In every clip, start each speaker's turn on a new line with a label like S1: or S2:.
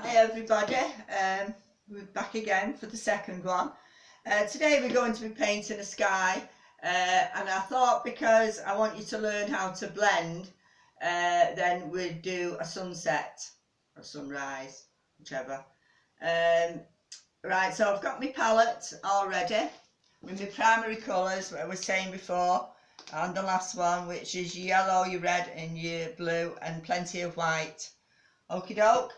S1: Hi everybody, we're back again for the second one. Today we're going to be painting a sky, and I thought because I want you to learn how to blend, then we'd do a sunset or sunrise, whichever. Right, so I've got my palette all ready with my primary colours, what I was saying before, and the last one, which is your yellow, your red and your blue, and plenty of white. Okie doke.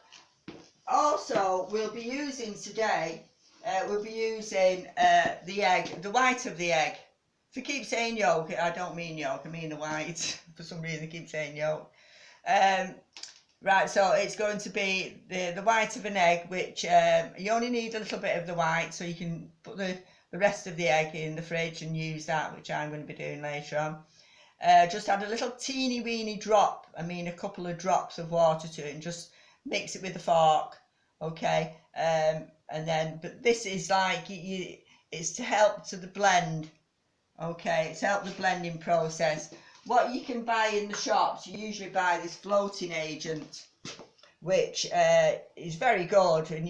S1: Also, we'll be using today, the egg, the white of the egg. If I keep saying yolk, I don't mean yolk, I mean the white. For some reason I keep saying yolk. Right, so it's going to be the white of an egg, which you only need a little bit of the white, so you can put the rest of the egg in the fridge and use that, which I'm going to be doing later on. Just add a little teeny weeny drop, a couple of drops of water to it, and just mix it with a fork, okay? And then, but this is like, it's to help to the blend, okay? It's to help the blending process. What you can buy in the shops, you usually buy this floating agent, which is very good, and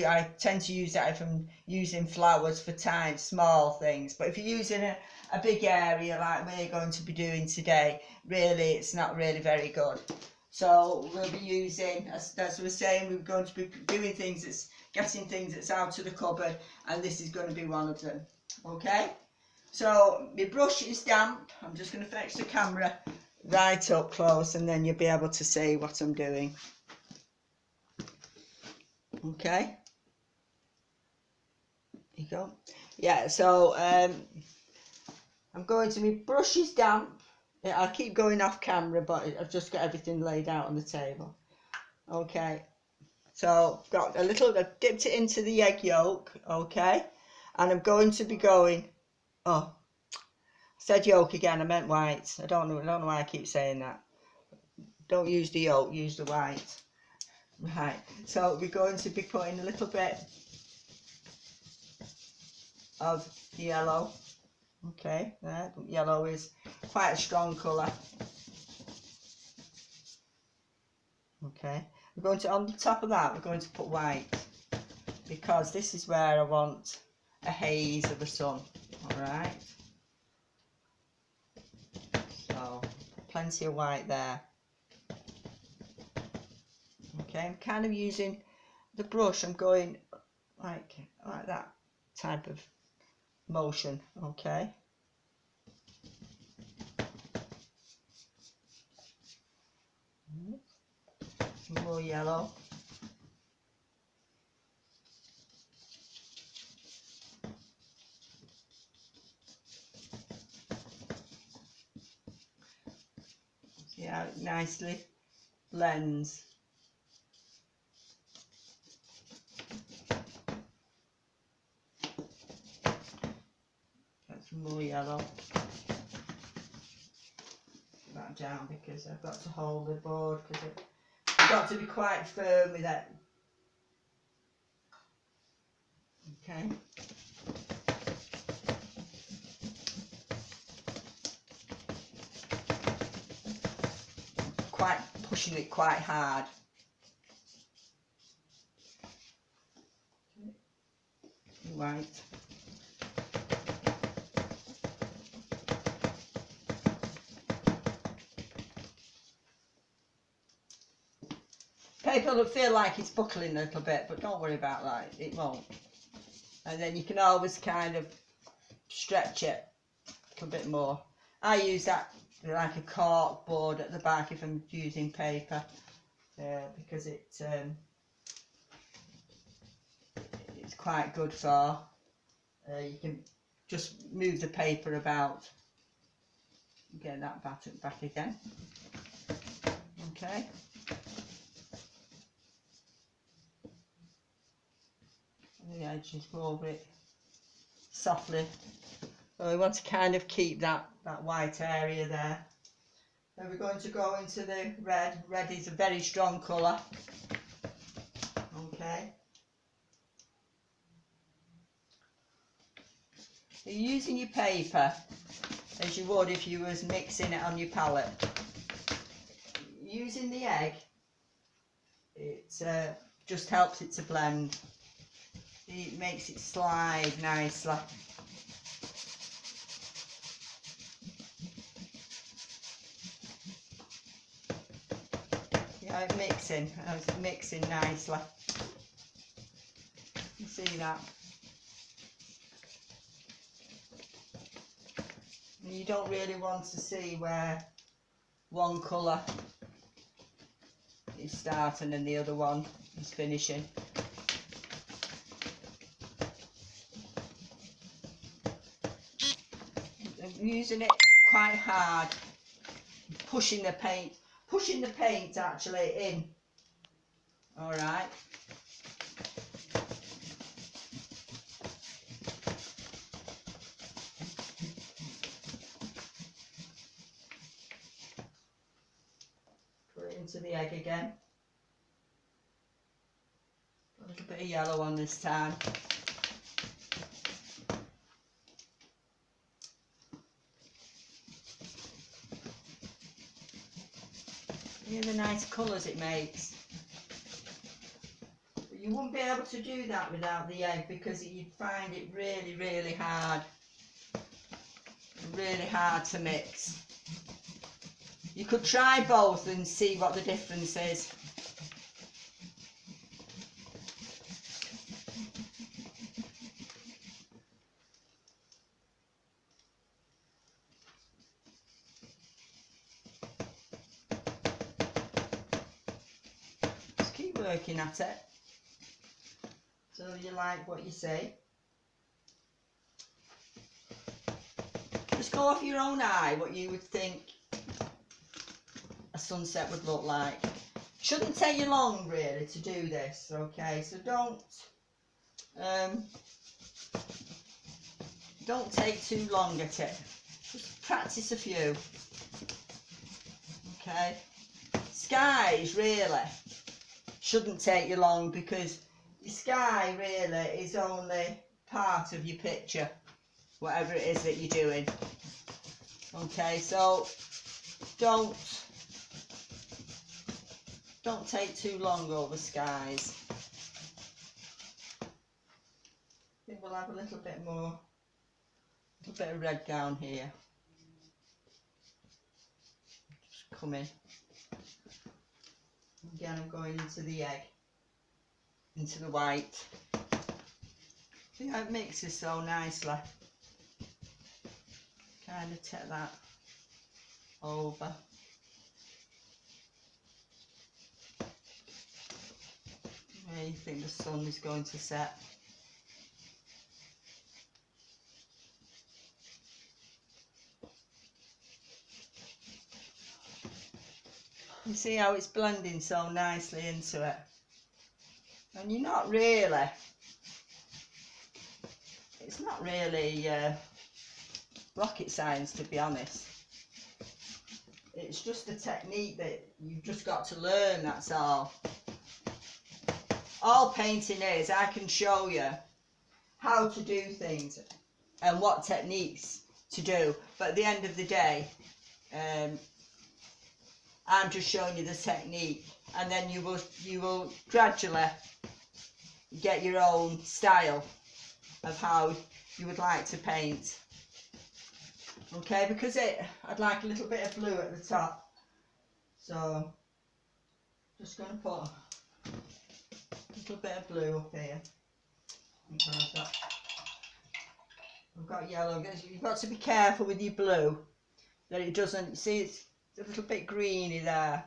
S1: I tend to use that if I'm using flowers for tiny, small things. But if you're using a big area like we're going to be doing today, really, it's not really very good. So we'll be using, as we're saying, we're going to be doing things getting things that's out of the cupboard, and this is going to be one of them, okay? So my brush is damp. I'm just going to fetch the camera right up close, and then you'll be able to see what I'm doing. Okay, there you go. Yeah, so I'm going to, my brush is damp. I'll keep going off camera, but I've just got everything laid out on the table. Okay, so I've dipped it into the egg yolk, okay, and I'm going to be going, oh, I said yolk again, I meant white. I don't know why I keep saying that. Don't use the yolk, use the white. Right, so we're going to be putting a little bit of yellow. Okay, there. Yellow is quite a strong colour. Okay, we're going to, on the top of that, we're going to put white, because this is where I want a haze of the sun. Alright, so plenty of white there. Okay, I'm kind of using the brush, I'm going like that type of motion, okay. Some more yellow. See how it nicely blends. Get some more yellow. Put that down because I've got to hold the board, because I've got to be quite firm with it. Okay. Quite pushing it quite hard. White. Paper will feel like it's buckling a little bit, but don't worry about that, it won't. And then you can always kind of stretch it a little bit more. I use that like a cork board at the back if I'm using paper, because it's quite good for, you can just move the paper about. Get that back again. Okay. And the edges, go over it softly. So we want to kind of keep that white area there. Then we're going to go into the red. Red is a very strong colour. Okay. You're using your paper as you would if you was mixing it on your palette. Using the egg, it's just helps it to blend. It makes it slide nicely. Yeah, it's mixing nicely. You see that? And you don't really want to see where one colour is starting and the other one is finishing. I'm using it quite hard, pushing the paint actually in. All right. Put it into the egg again. A little bit of yellow on this time. Hear the nice colours it makes. But you wouldn't be able to do that without the egg because you'd find it really, really hard. Really hard to mix. You could try both and see what the difference is. Just keep working at it till you like what you see. Just go off your own eye what you would think a sunset would look like. Shouldn't take you long really to do this, okay? So don't take too long at it. Just practice a few. Okay. Skies really shouldn't take you long because your sky really is only part of your picture, whatever it is that you're doing. Okay, so don't take too long over skies. I think we'll have a little bit of red down here. Just come in. Again, I'm going into the egg, into the white. See how it mixes so nicely. Kind of take that over. Where you think the sun is going to set. You see how it's blending so nicely into it. And you're not really, it's not really rocket science, to be honest. It's just a technique that you've just got to learn, that's all. All painting is, I can show you how to do things and what techniques to do, but at the end of the day, I'm just showing you the technique, and then you will gradually get your own style of how you would like to paint. Okay, because I'd like a little bit of blue at the top, so just going to put a little bit of blue up here. I've got yellow. You've got to be careful with your blue that it doesn't, see it's a little bit greeny there.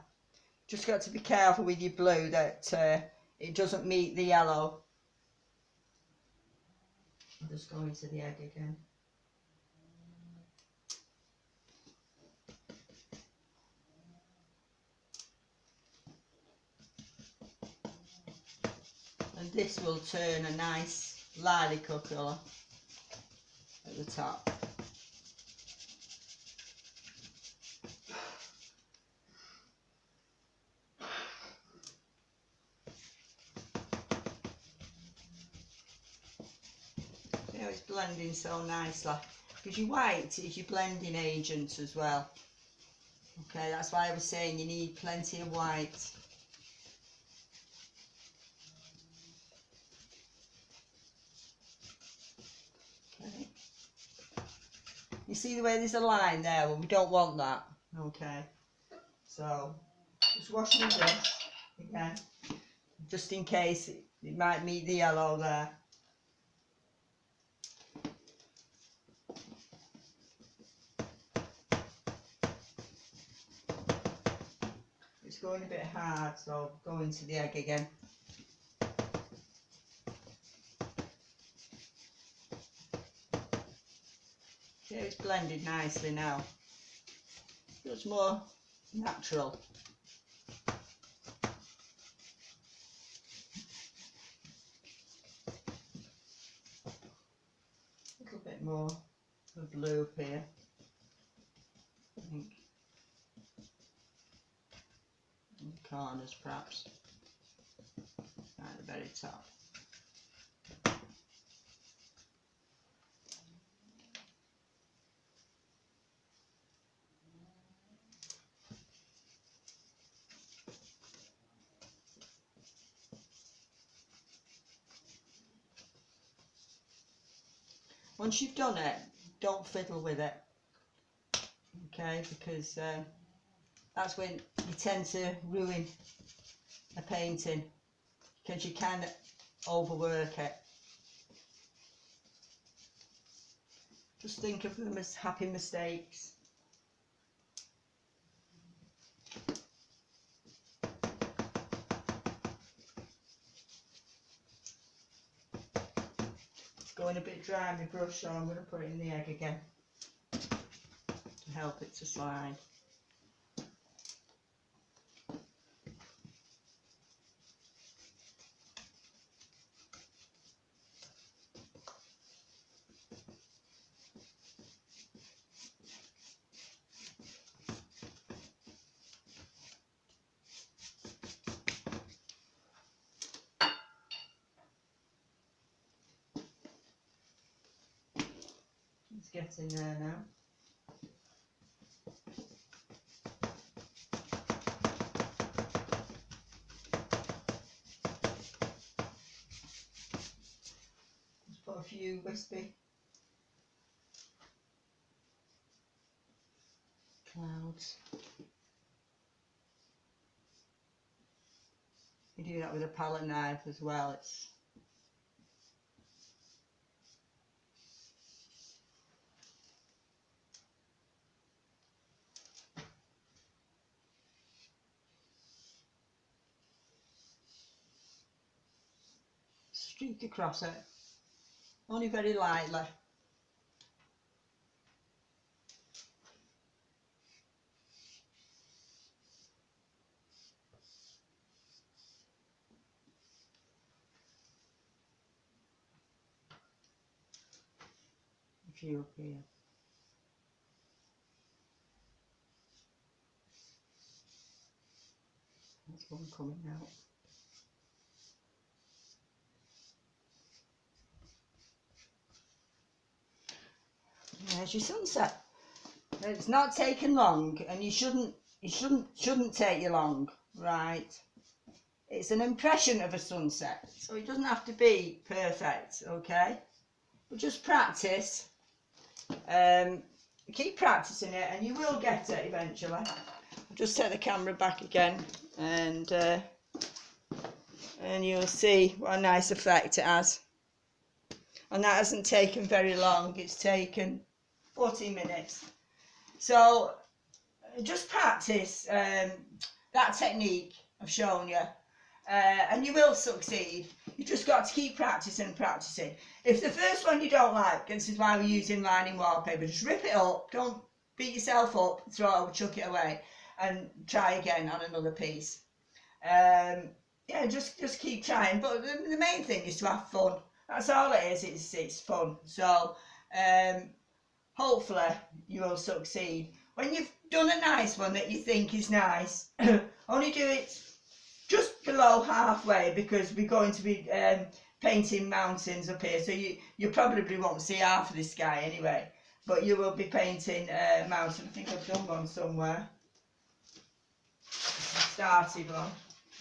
S1: Just got to be careful with your blue that it doesn't meet the yellow. I'll just go into the egg again. And this will turn a nice lilac colour at the top. See how it's blending so nicely, because your white is your blending agent as well. Okay, that's why I was saying you need plenty of white. You see the way there's a line there? Well, we don't want that. Okay. So, just wash my brush again, just in case it might meet the yellow there. It's going a bit hard, so go into the egg again. See how it's blended nicely now. Feels more natural. A little bit more of blue here, I think. In the corners perhaps, at the very top. Once you've done it, don't fiddle with it, okay, because that's when you tend to ruin a painting, because you can overwork it. Just think of them as happy mistakes. It's going a bit dry, my brush, so I'm going to put it in the egg again to help it to slide. It's getting there now. Just put a few wispy clouds. You do that with a palette knife as well. It's streak across it, only very lightly. A few up here. That's one coming out. There's your sunset. It's not taken long, and you shouldn't take you long, right? It's an impression of a sunset, so it doesn't have to be perfect, okay? But just practice. Keep practicing it, and you will get it eventually. I'll just take the camera back again, and you'll see what a nice effect it has. And that hasn't taken very long. It's taken 14 minutes. So just practice that technique I've shown you, and you will succeed. You just got to keep practicing and practicing. If the first one you don't like, this is why we're using lining wallpaper, just rip it up, don't beat yourself up, throw it over, chuck it away, and try again on another piece. Yeah, just keep trying, but the main thing is to have fun. That's all it is. It's fun. So hopefully you will succeed. When you've done a nice one that you think is nice, only do it just below halfway, because we're going to be painting mountains up here, so you probably won't see half of the sky anyway, but you will be painting mountains. I think I've done one somewhere. Started one.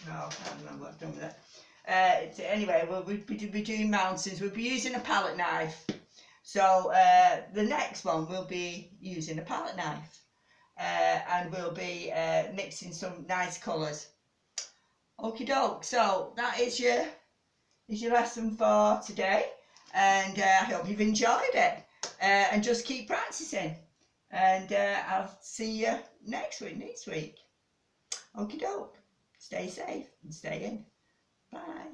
S1: No, I can't remember what I've done with it. Anyway, we'll be doing mountains. We'll be using a palette knife, So the next one will be using a palette knife, and we'll be mixing some nice colours. Okie doke, so that is your lesson for today, and I hope you've enjoyed it, and just keep practicing, and I'll see you next week. Okie doke, stay safe and stay in. Bye.